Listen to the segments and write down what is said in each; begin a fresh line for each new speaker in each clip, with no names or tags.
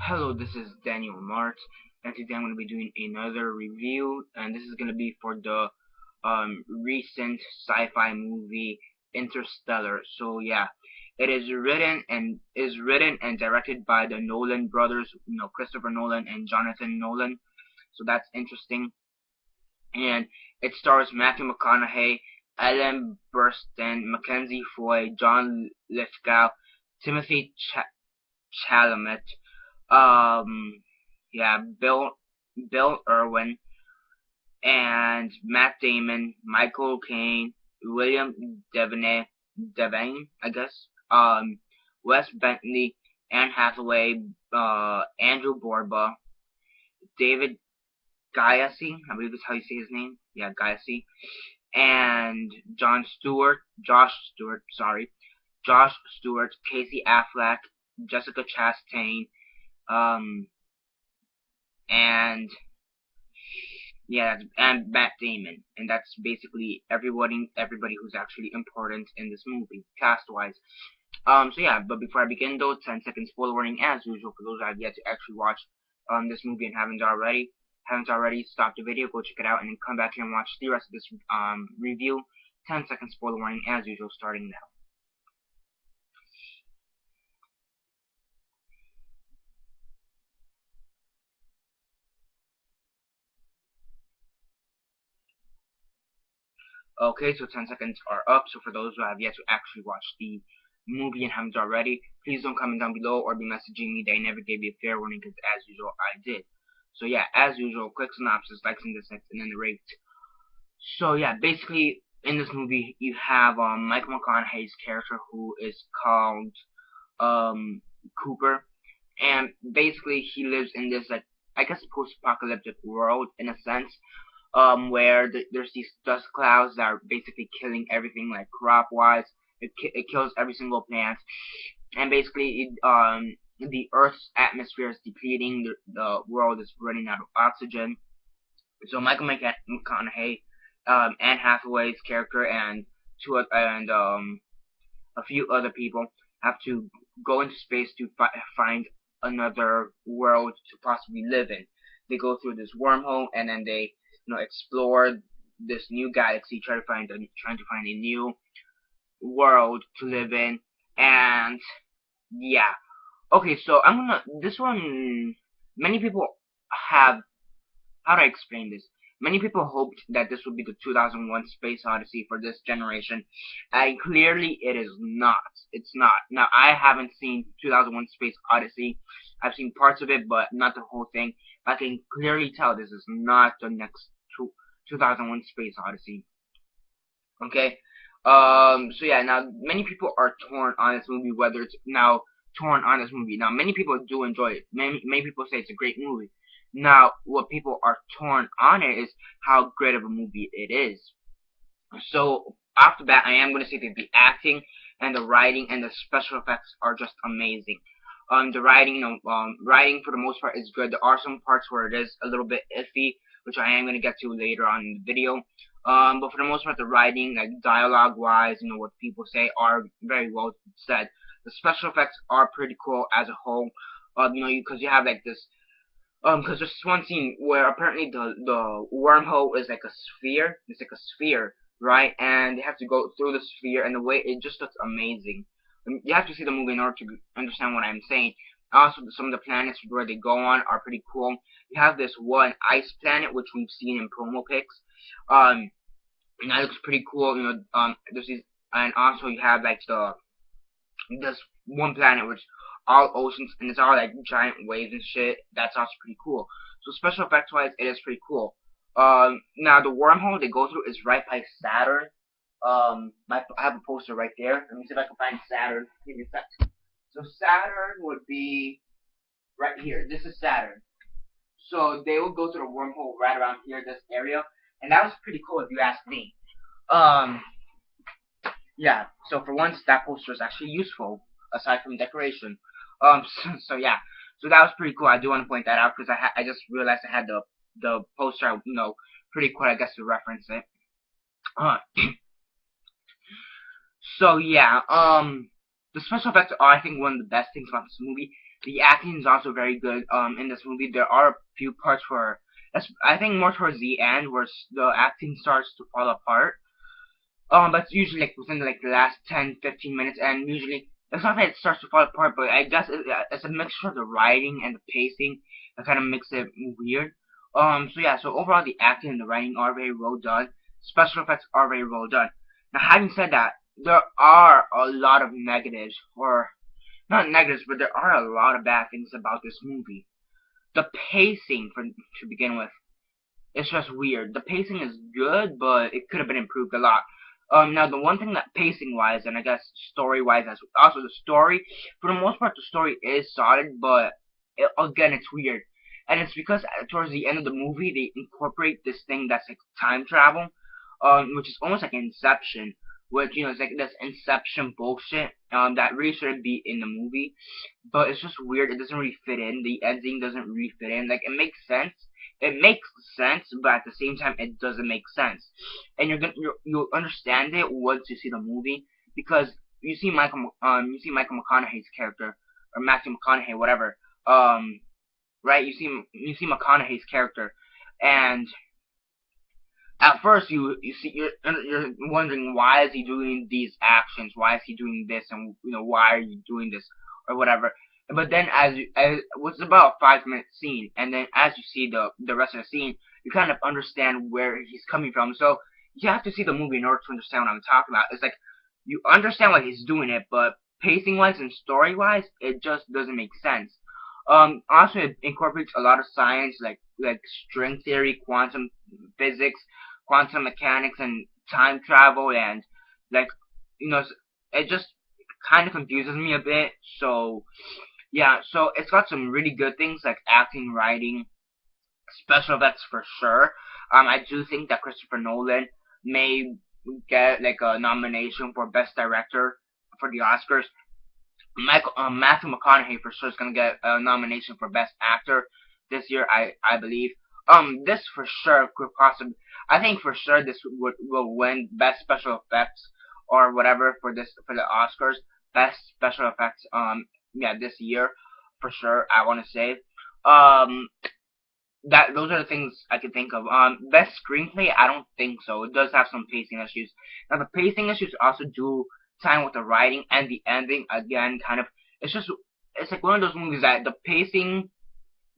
Hello, this is Daniel Mart, and today I'm going to be doing another review, and this is going to be for the recent sci-fi movie Interstellar. So yeah, it is written and directed by the Nolan brothers, Christopher Nolan and Jonathan Nolan. So that's interesting, and it stars Matthew McConaughey, Ellen Burstyn, Mackenzie Foy, John Lithgow, Timothy Chalamet, um, yeah, Bill Irwin and Matt Damon, Michael Caine, William Devane, I guess, Wes Bentley, Anne Hathaway, Andrew Borba, David Gaiasi, I believe that's how you say his name. Yeah, Gaiasi, and Josh Stewart, Casey Affleck, Jessica Chastain, um, and yeah, and Matt Damon, and that's basically everybody who's actually important in this movie, cast-wise. So yeah, but before I begin though, 10-second spoiler warning as usual for those that have yet to actually watch this movie and haven't already, stop the video, go check it out, and then come back here and watch the rest of this review. 10-second spoiler warning as usual, starting now. Okay, so 10 seconds are up. So for those who have yet to actually watch the movie and haven't already, please don't comment down below or be messaging me that I never gave you a fair warning because as usual I did. So yeah, as usual, quick synopsis, likes and dislikes, and then the rate. So yeah, basically in this movie you have Michael McConaughey's character who is called um Cooper, and basically he lives in this like I guess post-apocalyptic world in a sense, where there's these dust clouds that are basically killing everything, like crop-wise. It kills every single plant, and basically the Earth's atmosphere is depleting. The world is running out of oxygen. So Michael McConaughey, Anne Hathaway's character, and a few other people have to go into space to find another world to possibly live in. They go through this wormhole and then they explore this new galaxy, trying to find a new world to live in. And yeah, okay, so I'm gonna this one. Many people have, how do I explain this? Many people hoped that this would be the 2001 Space Odyssey for this generation, and clearly it is not. It's not. Now, I haven't seen 2001 Space Odyssey. I've seen parts of it, but not the whole thing. I can clearly tell this is not the next 2001 Space Odyssey. Okay? So yeah, now, many people are torn on this movie, whether it's now torn on this movie. Now, many people do enjoy it. Many people say it's a great movie. Now, what people are torn on it is how great of a movie it is. So, off the bat, I am going to say that the acting and the writing and the special effects are just amazing. The writing, writing for the most part is good. There are some parts where it is a little bit iffy, which I am going to get to later on in the video. But for the most part, the writing, like dialogue-wise, what people say are very well said. The special effects are pretty cool as a whole. Because you have like this because there's one scene where apparently the wormhole is like a sphere. It's like a sphere, right? And they have to go through the sphere, and the way it just looks amazing. You have to see the movie in order to understand what I'm saying. Also, some of the planets where they go on are pretty cool. You have this one ice planet, which we've seen in promo pics. And that looks pretty cool. There's these, and also you have like this one planet which all oceans and it's all like giant waves and shit. That's also pretty cool. So special effects wise, it is pretty cool. Now the wormhole they go through is right by Saturn. I have a poster right there. Let me see if I can find Saturn. Give me a sec. So Saturn would be right here. This is Saturn. So they will go through the wormhole right around here, this area, and that was pretty cool if you ask me. Um, yeah. So for once, that poster is actually useful aside from decoration. So yeah, so that was pretty cool. I do want to point that out because I just realized I had the poster, pretty cool, I guess, to reference it. Uh, so yeah, the special effects are, I think, one of the best things about this movie. The acting is also very good. In this movie, there are a few parts where I think more towards the end where the acting starts to fall apart. But it's usually like within like the last 10-15 minutes, and usually it's not that it starts to fall apart, but I guess it's a mixture of the writing and the pacing that kind of makes it weird. So yeah, so overall the acting and the writing are very well done. Special effects are very well done. Now, having said that, there are a lot of negatives, or not negatives, but there are a lot of bad things about this movie. The pacing, to begin with, it's just weird. The pacing is good, but it could have been improved a lot. Now the one thing that pacing wise, and I guess story wise, as also the story, for the most part, the story is solid, but again, it's weird, and it's because towards the end of the movie, they incorporate this thing that's like time travel, which is almost like Inception, which is like this Inception bullshit, that really shouldn't be in the movie, but it's just weird. It doesn't really fit in. The ending doesn't really fit in. Like it makes sense, but at the same time, it doesn't make sense. And you'll understand it once you see the movie, because you see Michael McConaughey's character, or Matthew McConaughey, whatever. Right? You see McConaughey's character, and at first you see you're wondering, why is he doing these actions? Why is he doing this? And why are you doing this, or whatever. But then as what's about a 5 minute scene, and then as you see the rest of the scene, you kind of understand where he's coming from. So you have to see the movie in order to understand what I'm talking about. It's like you understand why he's doing it, but pacing wise and story wise, it just doesn't make sense. Also, it incorporates a lot of science, like string theory, quantum physics, quantum mechanics, and time travel, and like you know, it just kind of confuses me a bit. So yeah, so it's got some really good things like acting, writing, special effects for sure. I do think that Christopher Nolan may get like a nomination for Best Director for the Oscars. Matthew McConaughey for sure is gonna get a nomination for Best Actor this year. I believe. This for sure could possibly. I think for sure this will win Best Special Effects or whatever for the Oscars. Best Special Effects. Yeah, this year for sure. I want to say. That those are the things I can think of. Best screenplay, I don't think so. It does have some pacing issues. Now the pacing issues also do time with the writing and the ending. Again, kind of, it's like one of those movies that the pacing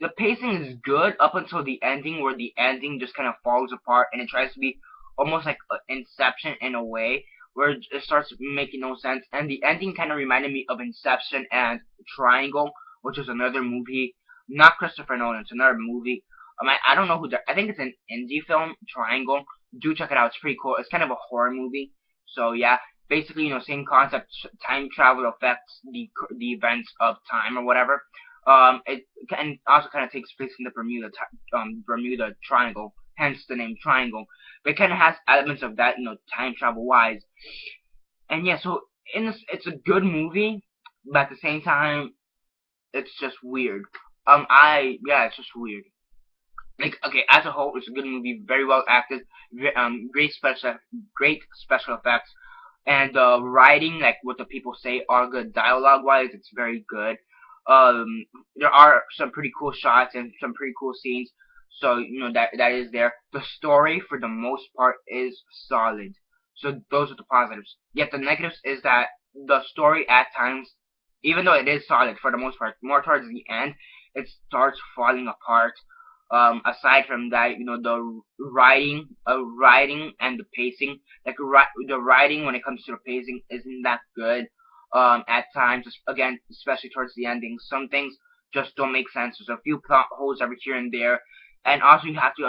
is good up until the ending, where the ending just kind of falls apart and it tries to be almost like Inception in a way, where it starts making no sense. And the ending kind of reminded me of Inception and Triangle, which is another movie, not Christopher Nolan. It's another movie. I don't know who. I think it's an indie film, Triangle. Do check it out. It's pretty cool. It's kind of a horror movie. So yeah, basically, same concept. Time travel affects the events of time or whatever. It and also kind of takes place in the Bermuda Triangle, hence the name Triangle. But it kind of has elements of that, time travel wise. And yeah, so it's a good movie, but at the same time, it's just weird. It's just weird. Like, okay, as a whole, it's a good movie, very well acted, great special effects, and writing, like what the people say, are good. Dialogue wise, it's very good. There are some pretty cool shots and some pretty cool scenes, so that is there. The story, for the most part, is solid. So those are the positives. Yet the negatives is that the story at times, even though it is solid for the most part, more towards the end, it starts falling apart. Aside from that, the writing and the pacing, like the writing when it comes to the pacing isn't that good. At times, again, especially towards the ending, some things just don't make sense. There's a few plot holes every here and there, and also you have to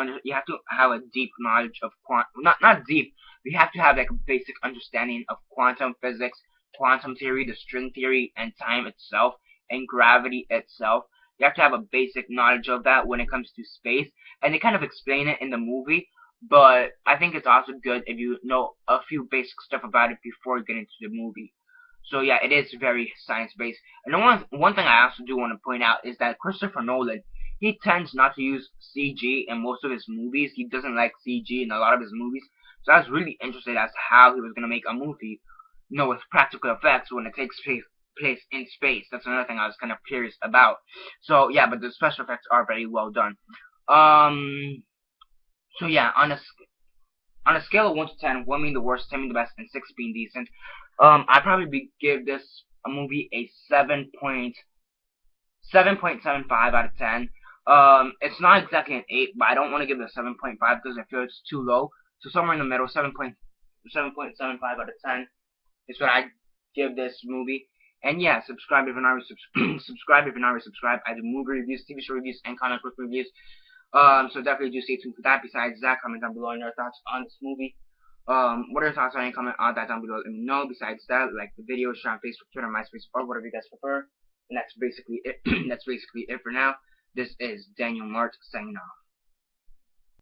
have a deep knowledge of not deep. You have to have like a basic understanding of quantum physics, quantum theory, the string theory, and time itself, and gravity itself. You have to have a basic knowledge of that when it comes to space, and they kind of explain it in the movie, but I think it's also good if you know a few basic stuff about it before you get into the movie. So yeah, it is very science-based. And one thing I also do want to point out is that Christopher Nolan, he tends not to use CG in most of his movies. He doesn't like CG in a lot of his movies. So I was really interested as to how he was going to make a movie, with practical effects when it takes place place in space. That's another thing I was kind of curious about. So yeah, but the special effects are very well done. So yeah, on a scale of 1 to 10, 1 being the worst, 10 being the best, and 6 being decent, I'd probably give this a movie a 7.75 out of 10. It's not exactly an 8, but I don't want to give it a 7.5 because I feel it's too low. So somewhere in the middle, 7.75 out of 10 is what I give this movie. And yeah, subscribe if you're not subscribe if you're not subscribed. I do movie reviews, TV show reviews, and comic book reviews. So definitely do stay tuned for that. Besides that, comment down below on your thoughts on this movie. What are your thoughts on it? Comment on that down below. Let me know. Besides that, like the video, share on Facebook, Twitter, MySpace, or whatever you guys prefer. And that's basically it. That's basically it for now. This is Daniel Mart signing off.